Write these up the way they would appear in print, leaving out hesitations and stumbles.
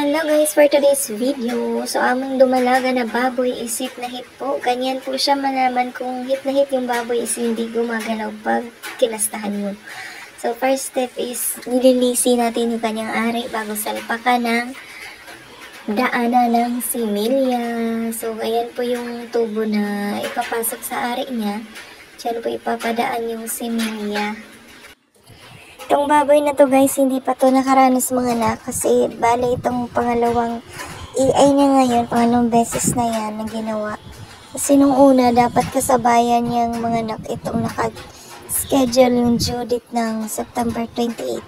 Hello guys, for today's video, so among dumalaga na baboy is hit na hit po. Ganyan po siya malaman kung hit na hit yung baboy is hindi gumagalaw pag kinastahan mo. So first step is nililisi natin yung kanyang ari bago salpakan ng daanan ng similya. So ayan po yung tubo na ipapasok sa ari niya. Diyan po ipapadaan yung similya. Itong baboy na to guys, hindi pa to nakaranas mga anak kasi bale itong pangalawang EI niya ngayon, pangalawang beses na yan na ginawa. Kasi nung una, dapat kasabayan niyang mga anak itong naka-schedule yung due date ng September 28.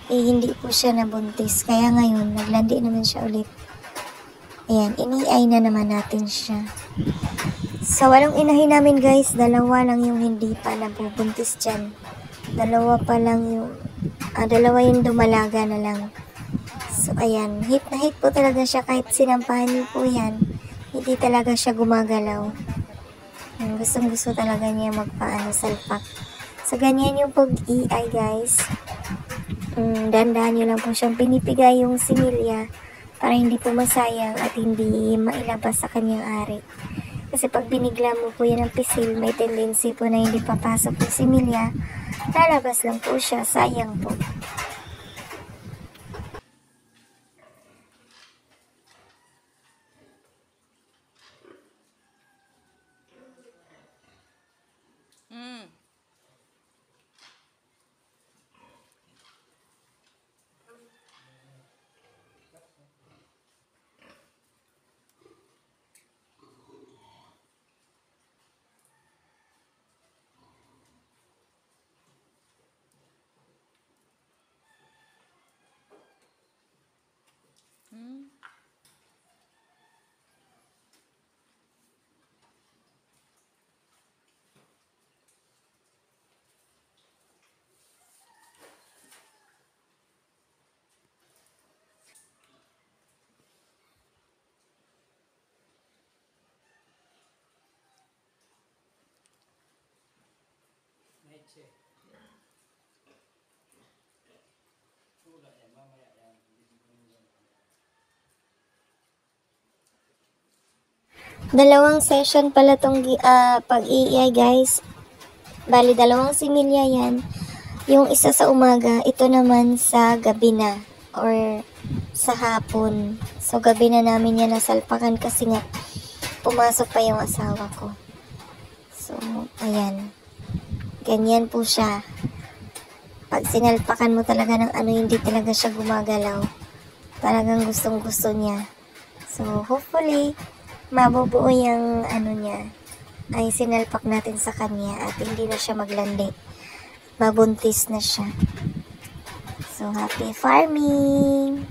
Hindi po siya nabuntis. Kaya ngayon, naglandi naman siya ulit. Ayan, ini-EI na naman natin siya. Sa walong inahin namin guys, dalawa lang yung hindi pa nabubuntis dyan. Dalawa pa lang yung, dalawa yung dumalaga na lang. So, ayan. Hit na hit po talaga siya kahit sinampahan niyo po yan. Hindi talaga siya gumagalaw. Gustong gusto talaga niya salpak. So, ganyan yung pag-EI guys. Dandahan niyo lang po siyang pinipigay yung similya para hindi po masayang at hindi mailabas sa kanyang ari. Kasi pag binigla mo po yan ng pisil, may tendency po na hindi papasok yung similya. Lalabas lang po siya, sayang po. Dalawang session pala tong pag-EI guys. Bali, dalawang similya yan. Yung isa sa umaga, ito naman sa gabi na or sa hapon. So, gabi na namin yan nasalpakan kasi nga pumasok pa yung asawa ko. So, ayan. Ganyan po siya. Pag sinalpakan mo talaga ng hindi talaga siya gumagalaw. Talagang gustong gusto niya. So, hopefully, mabubuo yung niya ay sinalpak natin sa kanya at hindi na siya maglandi. Mabuntis na siya. So, happy farming!